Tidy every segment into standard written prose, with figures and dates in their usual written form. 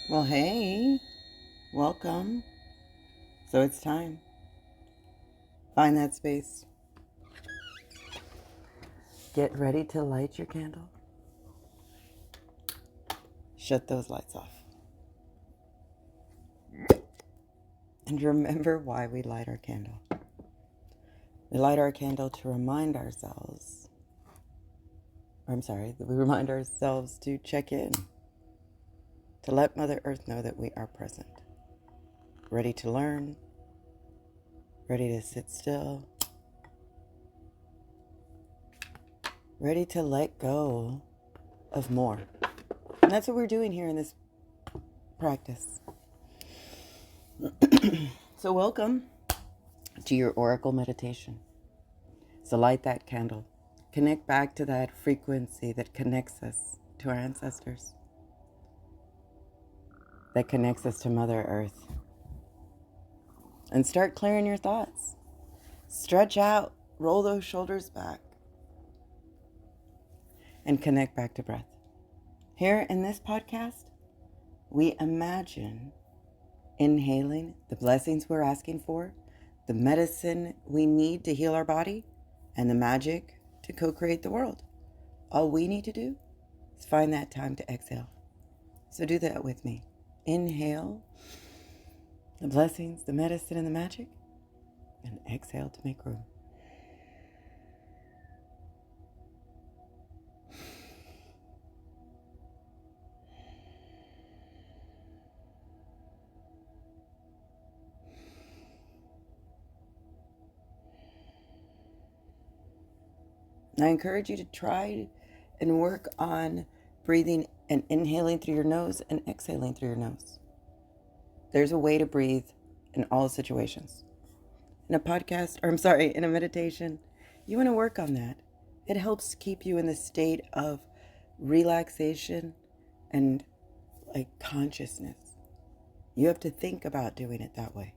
Well, hey, welcome. So it's time. Find that space. Get ready to light your candle. Shut those lights off. And remember why we light our candle. We light our candle to remind ourselves, we remind ourselves to check in, to let Mother Earth know that we are present, ready to learn, ready to sit still, ready to let go of more. And that's what we're doing here in this practice. So, welcome to your Oracle meditation. So, light that candle. Connect back to that frequency that connects us to our ancestors, that connects us to Mother Earth. And start clearing your thoughts. Stretch out, roll those shoulders back, and connect back to breath. Here in this podcast, we imagine inhaling the blessings we're asking for, the medicine we need to heal our body, and the magic to co-create the world. All we need to do is find that time to exhale. So do that with me. Inhale the blessings, the medicine, and the magic, and exhale to make room. I encourage you to try and work on breathing and inhaling through your nose and exhaling through your nose. There's a way to breathe in all situations. In a meditation, you want to work on that. It helps keep you in the state of relaxation and consciousness. You have to think about doing it that way.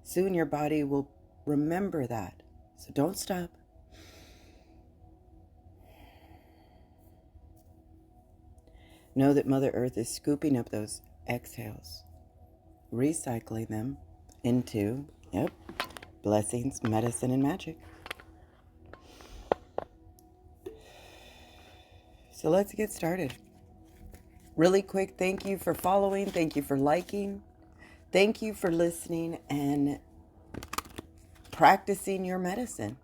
Soon your body will remember that. So don't stop. Know that Mother Earth is scooping up those exhales, recycling them into, blessings, medicine, and magic. So let's get started. Really quick, thank you for following. Thank you for liking. Thank you for listening and practicing your medicine.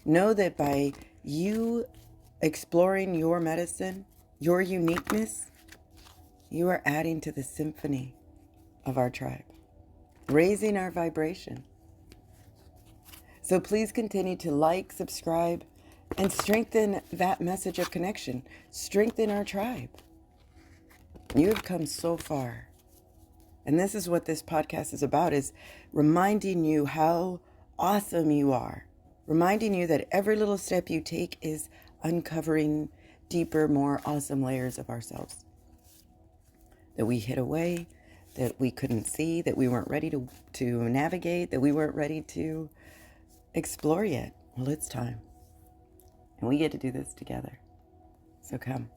Know that by you exploring your medicine, your uniqueness, you are adding to the symphony of our tribe, raising our vibration. So please continue to like, subscribe, and strengthen that message of connection. Strengthen our tribe. You have come so far. And this is what this podcast is about, is reminding you how awesome you are. Reminding you that every little step you take is uncovering deeper, more awesome layers of ourselves that we hid away, that we couldn't see, that we weren't ready to navigate, that we weren't ready to explore yet. Well, it's time. And we get to do this together. So come.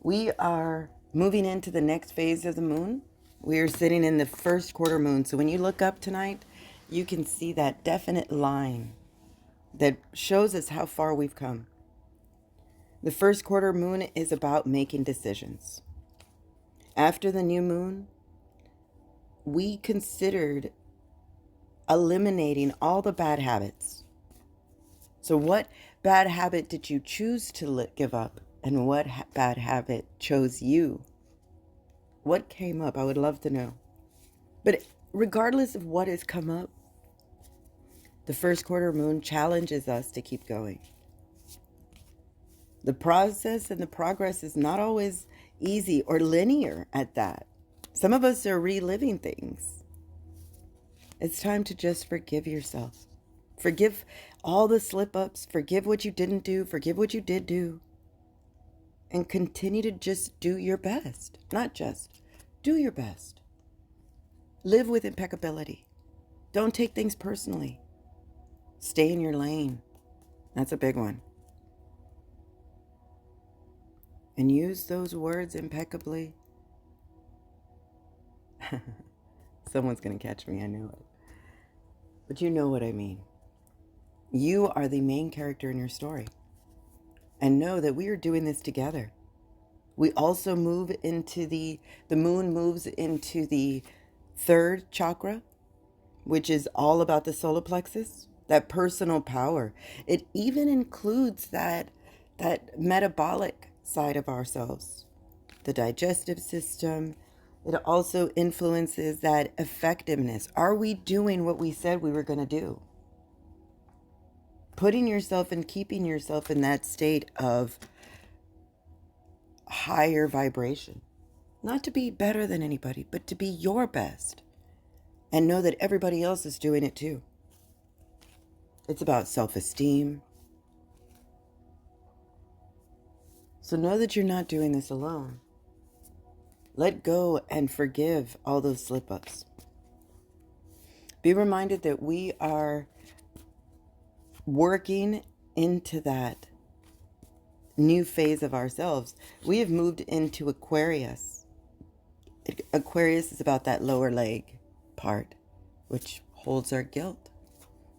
We are moving into the next phase of the moon. We are sitting in the first quarter moon. So when you look up tonight, you can see that definite line that shows us how far we've come. The first quarter moon is about making decisions. After the new moon, we considered eliminating all the bad habits. So what bad habit did you choose to give up? And what bad habit chose you? What came up? I would love to know. But regardless of what has come up, the first quarter moon challenges us to keep going. The process and the progress is not always easy or linear at that. Some of us are reliving things. It's time to just forgive yourself. Forgive all the slip-ups. Forgive what you didn't do. Forgive what you did do. And continue to just do your best. Not just, do your best. Live with impeccability. Don't take things personally. Stay in your lane. That's a big one. And use those words impeccably Someone's going to catch me, I know it. But you know what I mean. You are the main character in your story. And know that we are doing this together. We also move into the moon moves into the third chakra, which is all about the solar plexus, that personal power. It even includes that metabolic side of ourselves, the digestive system. It also influences that effectiveness. Are we doing what we said we were going to do? Putting yourself and keeping yourself in that state of higher vibration. Not to be better than anybody, but to be your best. And know that everybody else is doing it too. It's about self-esteem. So know that you're not doing this alone. Let go and forgive all those slip-ups. Be reminded that we are working into that new phase of ourselves. We have moved into Aquarius. Aquarius is about that lower leg part, which holds our guilt.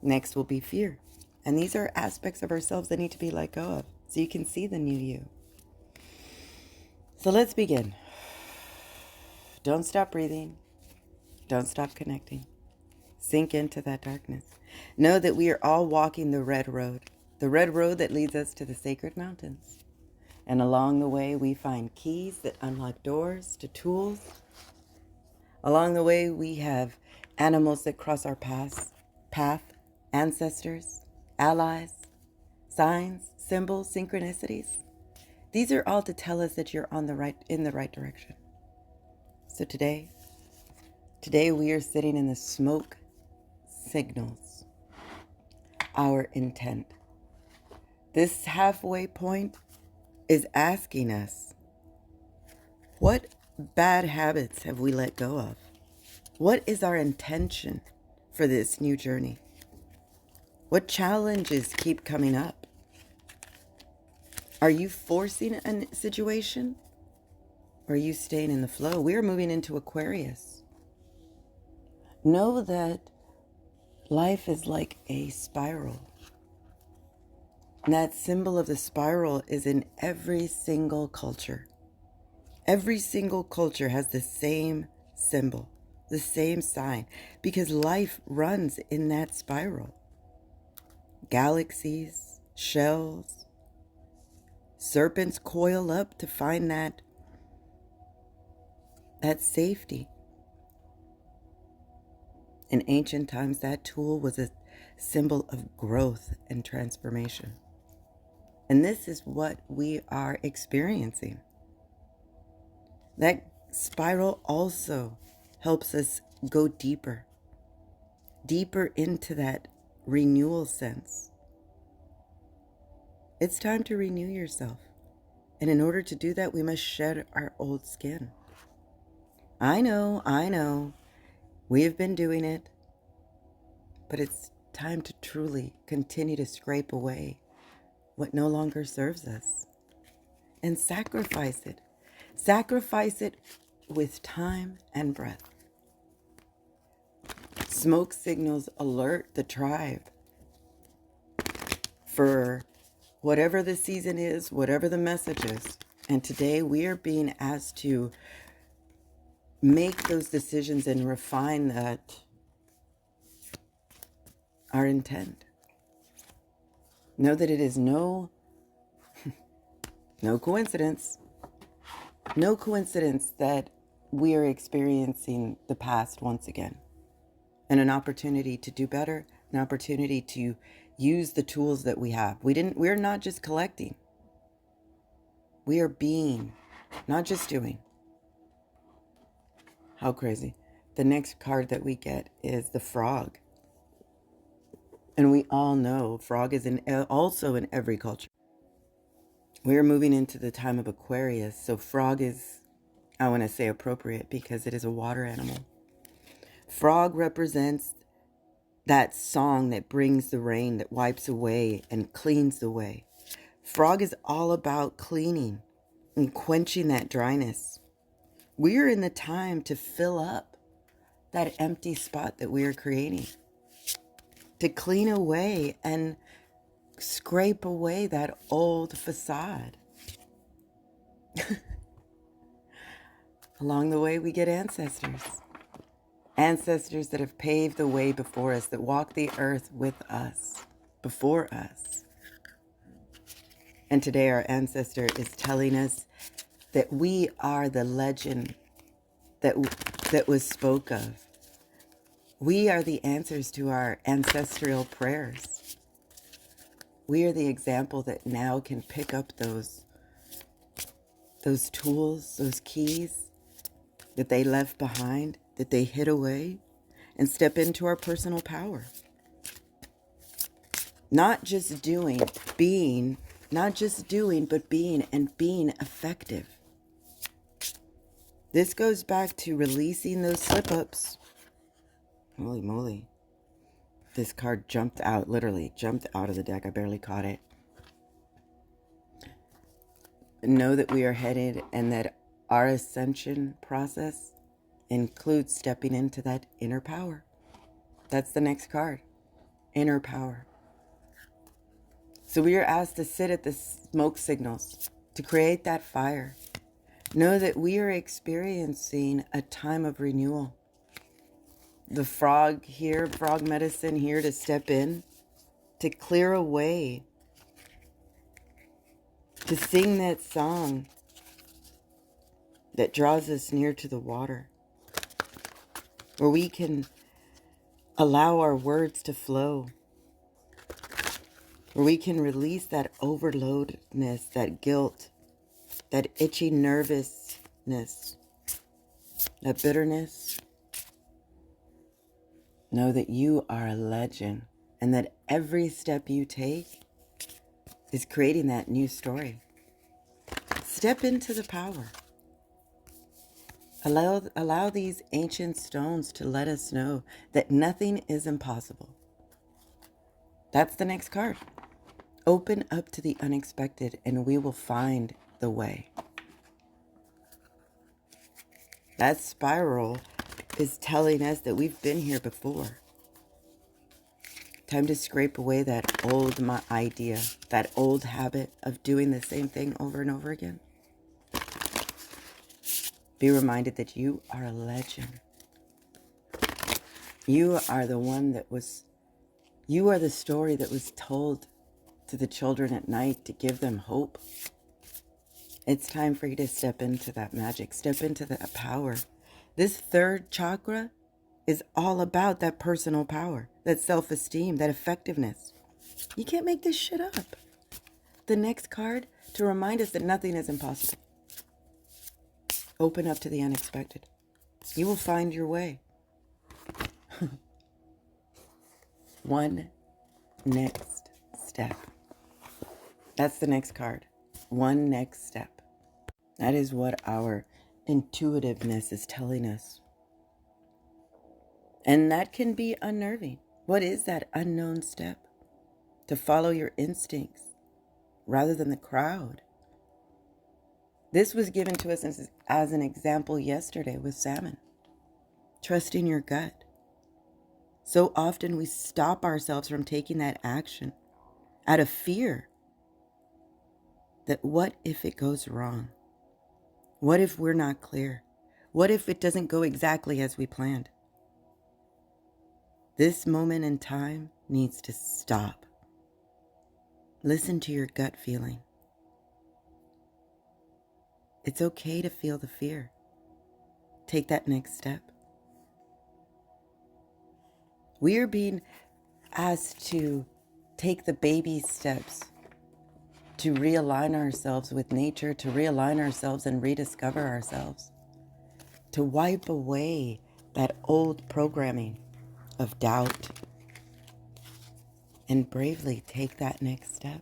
Next will be fear. And these are aspects of ourselves that need to be let go of so you can see the new you. So let's begin. Don't stop breathing. Don't stop connecting. Sink into that darkness. Know that we are all walking the red road that leads us to the sacred mountains. And along the way, we find keys that unlock doors to tools. Along the way, we have animals that cross our path, ancestors, allies, signs, symbols, synchronicities. These are all to tell us that you're in the right direction. So today we are sitting in the smoke signals our intent. This halfway point is asking us, what bad habits have we let go of? What is our intention for this new journey? What challenges keep coming up? Are you forcing a situation? Or are you staying in the flow? We are moving into Aquarius. Know that life is like a spiral. And that symbol of the spiral is in every single culture. Every single culture has the same symbol, the same sign, because life runs in that spiral. Galaxies, shells, serpents coil up to find that safety. In ancient times, that tool was a symbol of growth and transformation. And this is what we are experiencing. That spiral also helps us go deeper into that renewal sense. It's time to renew yourself. And in order to do that, we must shed our old skin. I know. We have been doing it. But it's time to truly continue to scrape away what no longer serves us. And sacrifice it. Sacrifice it with time and breath. Smoke signals alert the tribe for whatever the season is, whatever the message is. And today we are being asked to make those decisions and refine that our intent. Know that it is no coincidence. No coincidence that we are experiencing the past once again. And an opportunity to do better, an opportunity to use the tools that we have. We're not just collecting. We are being, not just doing. How crazy. The next card that we get is the frog. And we all know frog is also in every culture. We are moving into the time of Aquarius, so frog is, I want to say, appropriate because it is a water animal. Frog represents that song that brings the rain, that wipes away and cleans the way. Frog is all about cleaning and quenching that dryness. We are in the time to fill up. that empty spot that we are creating, to clean away and scrape away that old facade. Along the way, we get ancestors. Ancestors that have paved the way before us, that walk the earth with us, before us. And today our ancestor is telling us that we are the legend that was spoke of. We are the answers to our ancestral prayers. We are the example that now can pick up those tools, those keys that they left behind, that they hid away, and step into our personal power. Not just doing, being, not just doing, but being, and being effective. This goes back to releasing those slip-ups. Holy moly. This card jumped out, literally jumped out of the deck. I barely caught it. Know that we are headed and that our ascension process includes stepping into that inner power. That's the next card. Inner power. So we are asked to sit at the smoke signals, to create that fire. Know that we are experiencing a time of renewal. The frog here, frog medicine here to step in, to clear away, to sing that song that draws us near to the water, where we can allow our words to flow, where we can release that overloadedness, that guilt, that itchy nervousness, that bitterness. Know that you are a legend and that every step you take is creating that new story. Step into the power. Allow these ancient stones to let us know that nothing is impossible. That's the next card. Open up to the unexpected and we will find the way. That spiral is telling us that we've been here before. Time to scrape away that old idea, that old habit of doing the same thing over and over again. Be reminded that you are a legend. You are the one you are the story that was told to the children at night to give them hope. It's time for you to step into that magic, step into that power. This third chakra is all about that personal power, that self-esteem, that effectiveness. You can't make this shit up. The next card to remind us that nothing is impossible. Open up to the unexpected. You will find your way. One next step. That's the next card. One next step. That is what our intuitiveness is telling us. And that can be unnerving. What is that unknown step? To follow your instincts rather than the crowd. This was given to us as an example yesterday with salmon. Trusting your gut. So often we stop ourselves from taking that action out of fear that what if it goes wrong? What if we're not clear? What if it doesn't go exactly as we planned? This moment in time needs to stop. Listen to your gut feeling. It's okay to feel the fear. Take that next step. We are being asked to take the baby steps to realign ourselves with nature, to realign ourselves and rediscover ourselves, to wipe away that old programming of doubt and bravely take that next step,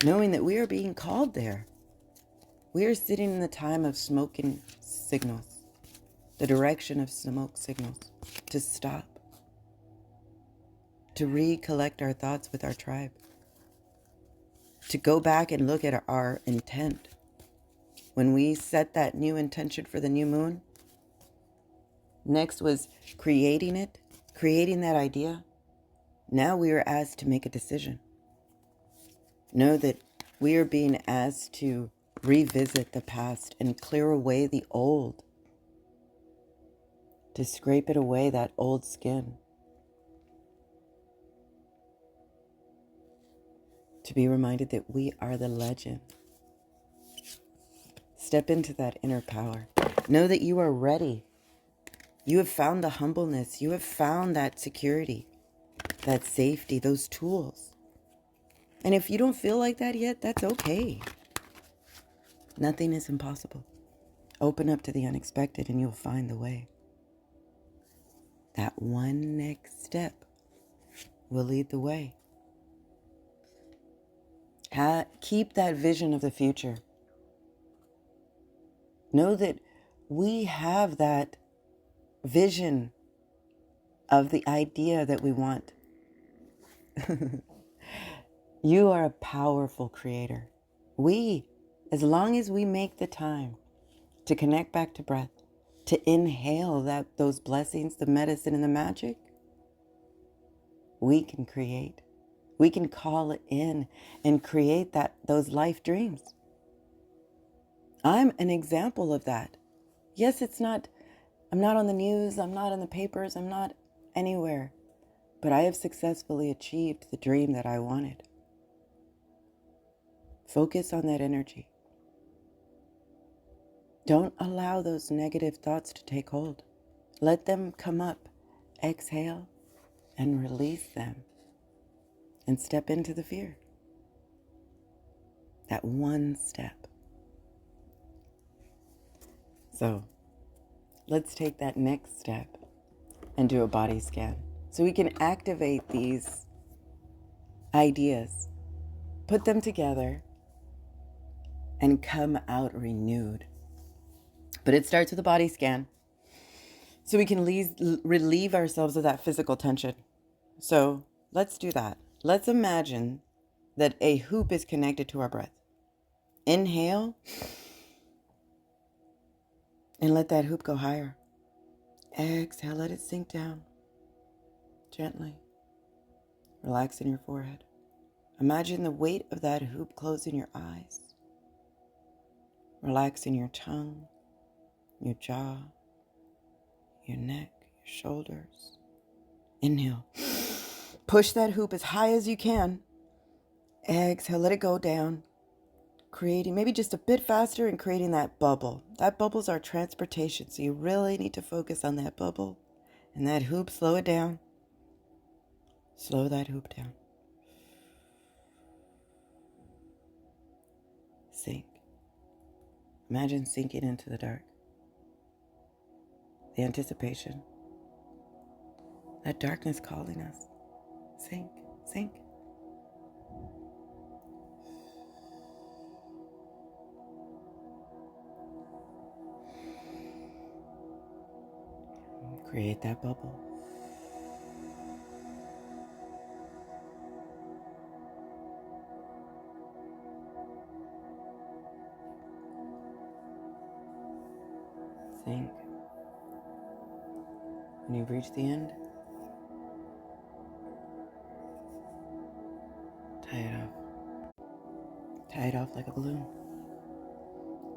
knowing that we are being called there. We are sitting in the time of smoking signals, the direction of smoke signals, to stop, to recollect our thoughts with our tribe, to go back and look at our intent. When we set that new intention for the new moon, Next was creating it, creating that idea. Now we are asked to make a decision. Know that we are being asked to revisit the past and clear away the old, to scrape it away, that old skin, to be reminded that we are the legend. Step into that inner power. Know that you are ready. You have found the humbleness. You have found that security, that safety, those tools. And if you don't feel like that yet, that's okay. Nothing is impossible. Open up to the unexpected and you'll find the way. That one next step will lead the way. Keep that vision of the future. Know that we have that vision of the idea that we want. You are a powerful creator. As long as we make the time to connect back to breath, to inhale those blessings, the medicine and the magic, we can create. We can call it in and create those life dreams. I'm an example of that. Yes, I'm not on the news, I'm not in the papers, I'm not anywhere, but I have successfully achieved the dream that I wanted. Focus on that energy. Don't allow those negative thoughts to take hold. Let them come up. Exhale and release them and step into the fear. That one step. So let's take that next step and do a body scan so we can activate these ideas, put them together, and come out renewed. But it starts with a body scan so we can relieve ourselves of that physical tension. So let's do that. Let's imagine that a hoop is connected to our breath. Inhale and let that hoop go higher. Exhale, let it sink down gently, relaxing your forehead. Imagine the weight of that hoop closing your eyes, relaxing your tongue, your jaw, your neck, your shoulders. Inhale. Push that hoop as high as you can. Exhale, let it go down, creating maybe just a bit faster and creating that bubble. That bubble's our transportation, so you really need to focus on that bubble and that hoop. Slow it down. Slow that hoop down. Sink. Imagine sinking into the dark. The anticipation. That darkness calling us. Sink, sink. Create that bubble. Sink. When you've reached the end, tie it off. Tie it off like a balloon.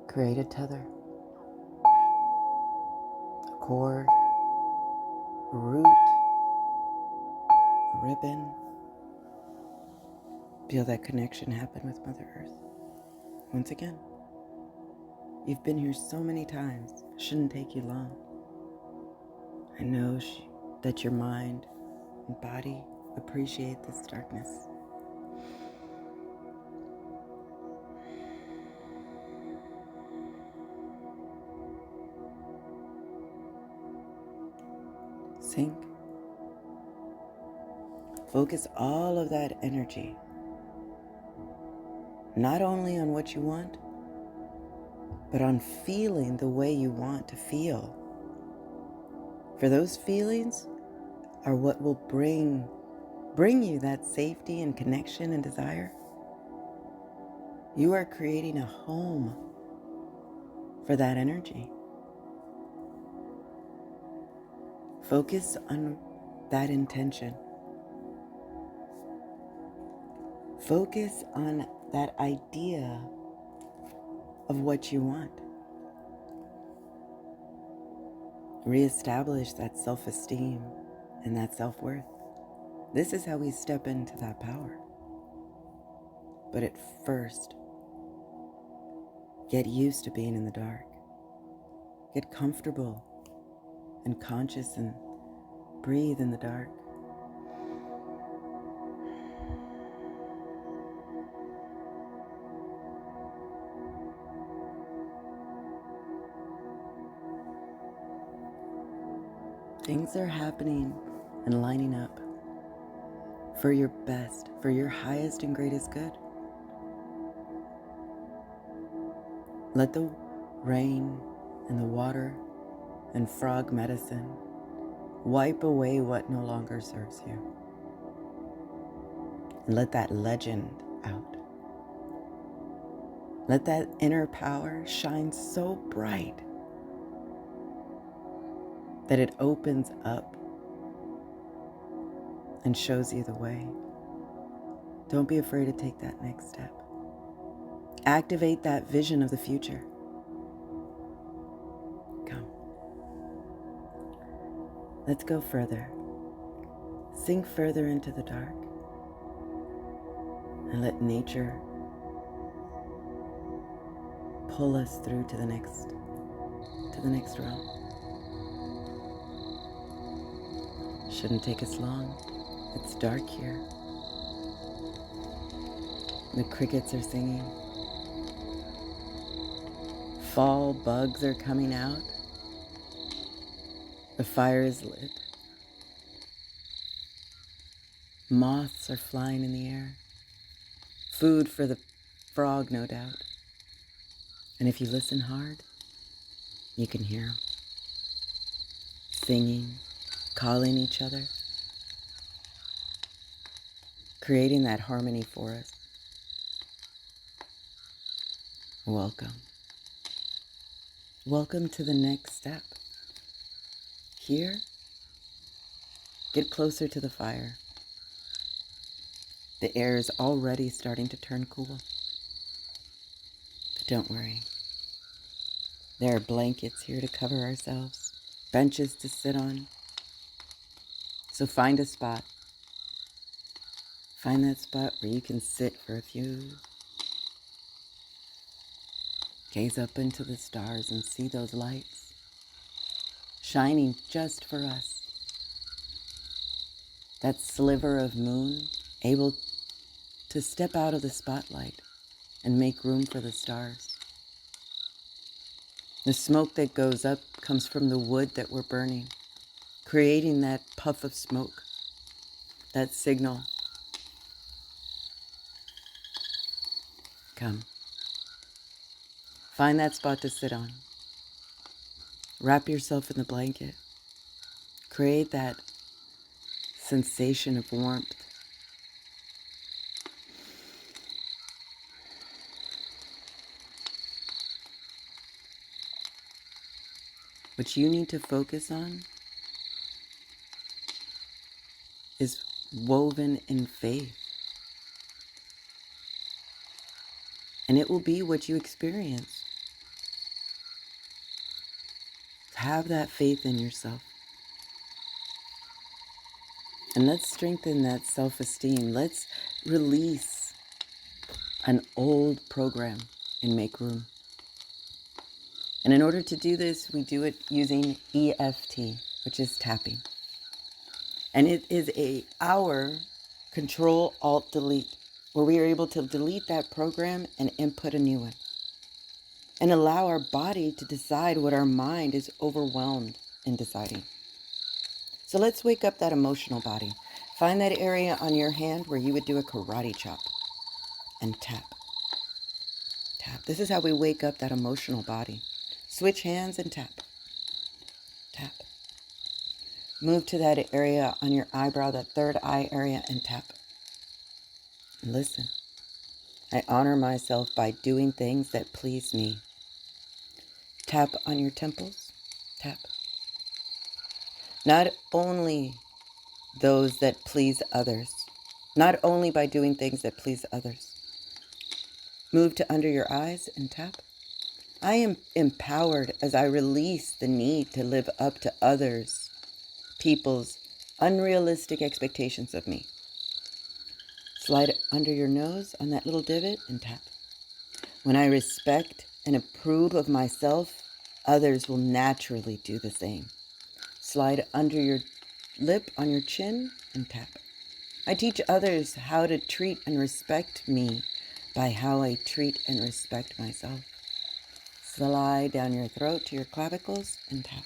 Create a tether, a cord, a root, a ribbon. Feel that connection happen with Mother Earth. Once again, you've been here so many times. It shouldn't take you long. I know that your mind and body appreciate this darkness. Sink. Focus all of that energy not only on what you want, but on feeling the way you want to feel. For those feelings are what will bring you that safety and connection and desire. You are creating a home for that energy. Focus on that intention. Focus on that idea of what you want. Reestablish that self-esteem and that self-worth. This is how we step into that power. But at first, get used to being in the dark. Get comfortable and conscious and breathe in the dark. Things are happening and lining up for your best, for your highest and greatest good. Let the rain and the water and frog medicine wipe away what no longer serves you. And let that legend out. Let that inner power shine so bright that it opens up and shows you the way. Don't be afraid to take that next step. Activate that vision of the future. Come. Let's go further. Sink further into the dark and let nature pull us through to the next realm. Shouldn't take us long. It's dark here. The crickets are singing. Fall bugs are coming out. The fire is lit. Moths are flying in the air. Food for the frog, no doubt. And if you listen hard, you can hear them singing, calling each other, creating that harmony for us. Welcome. Welcome to the next step. Here, get closer to the fire. The air is already starting to turn cool. But don't worry. There are blankets here to cover ourselves, benches to sit on. So find a spot. Find that spot where you can sit for a few. Gaze up into the stars and see those lights shining just for us. That sliver of moon able to step out of the spotlight and make room for the stars. The smoke that goes up comes from the wood that we're burning, creating that puff of smoke, that signal. Come. Find that spot to sit on. Wrap yourself in the blanket. Create that sensation of warmth. What you need to focus on is woven in faith. And it will be what you experience. Have that faith in yourself. And let's strengthen that self-esteem. Let's release an old program and make room. And in order to do this, we do it using EFT, which is tapping. And it is our Control-Alt-Delete, where we are able to delete that program and input a new one. And allow our body to decide what our mind is overwhelmed in deciding. So let's wake up that emotional body. Find that area on your hand where you would do a karate chop and tap. Tap. This is how we wake up that emotional body. Switch hands and tap. Tap. Move to that area on your eyebrow, that third eye area, and tap. And listen. I honor myself by doing things that please me. Tap on your temples. Tap. Not only those that please others, not only by doing things that please others. Move to under your eyes and tap. I am empowered as I release the need to live up to others, people's unrealistic expectations of me. Slide it under your nose on that little divot and tap. When I respect and approve of myself, others will naturally do the same. Slide under your lip on your chin and tap. I teach others how to treat and respect me by how I treat and respect myself. Slide down your throat to your clavicles and tap.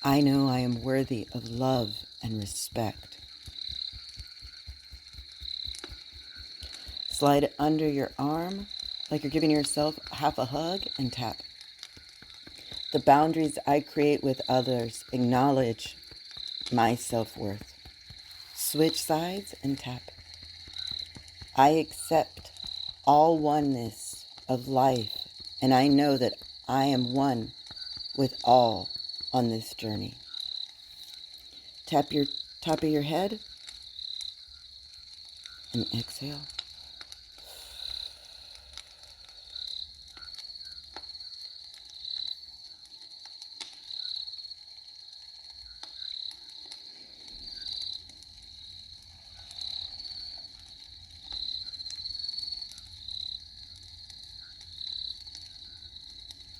I know I am worthy of love and respect. Slide it under your arm like you're giving yourself half a hug and tap. The boundaries I create with others acknowledge my self-worth. Switch sides and tap. I accept all oneness of life, and I know that I am one with all on this journey. Tap your top of your head and exhale.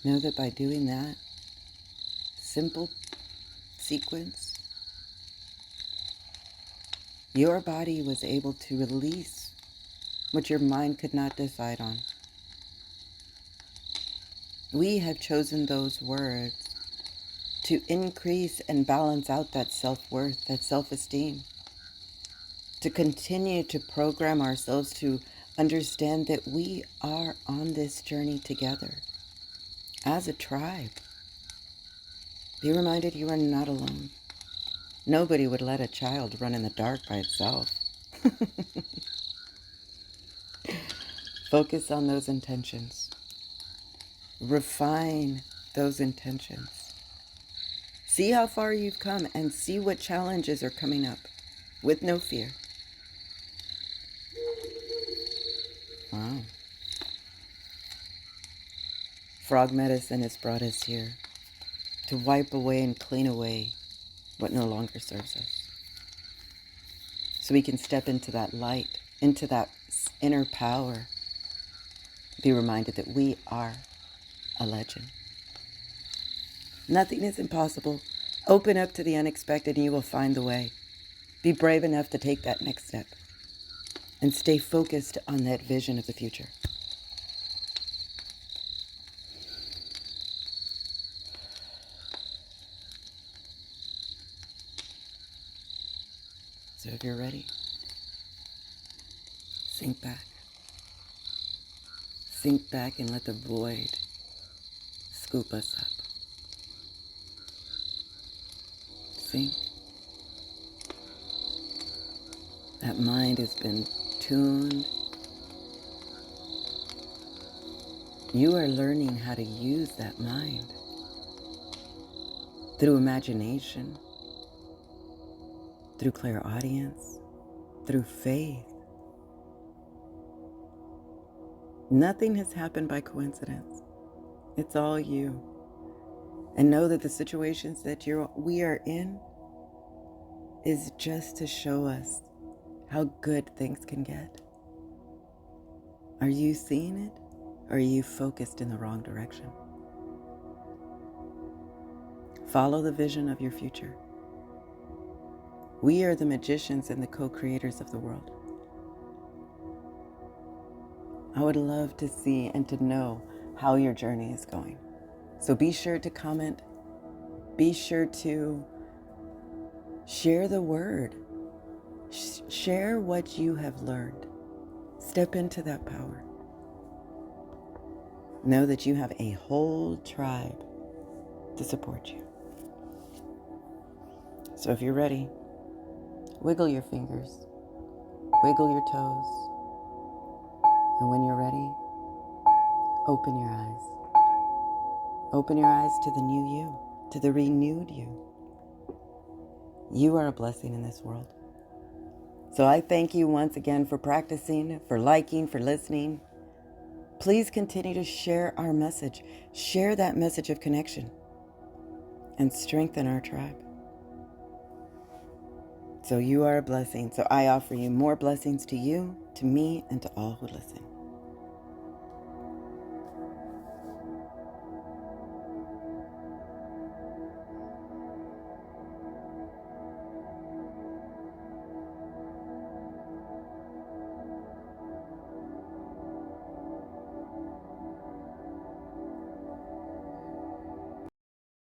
Know that by doing that simple sequence, your body was able to release what your mind could not decide on. We have chosen those words to increase and balance out that self-worth, that self-esteem, to continue to program ourselves to understand that we are on this journey together as a tribe. Be reminded you are not alone. Nobody would let a child run in the dark by itself. Focus on those intentions. Refine those intentions. See how far you've come and see what challenges are coming up with no fear. Wow. Frog medicine has brought us here to wipe away and clean away what no longer serves us. So we can step into that light, into that inner power. Be reminded that we are a legend. Nothing is impossible. Open up to the unexpected and you will find the way. Be brave enough to take that next step and stay focused on that vision of the future. So if you're ready, sink back. Sink back and let the void scoop us up. Sink. That mind has been tuned. You are learning how to use that mind through imagination, through clairaudience, through faith. Nothing has happened by coincidence. It's all you. And know that the situations that we are in is just to show us how good things can get. Are you seeing it? Or are you focused in the wrong direction? Follow the vision of your future. We are the magicians and the co-creators of the world. I would love to see and to know how your journey is going. So be sure to comment. Be sure to share the word. Share what you have learned. Step into that power. Know that you have a whole tribe to support you. So if you're ready, wiggle your fingers, wiggle your toes, and when you're ready, open your eyes. Open your eyes to the new you, to the renewed you. You are a blessing in this world. So I thank you once again for practicing, for liking, for listening. Please continue to share our message. Share that message of connection and strengthen our tribe. So you are a blessing. So I offer you more blessings to you, to me, and to all who listen.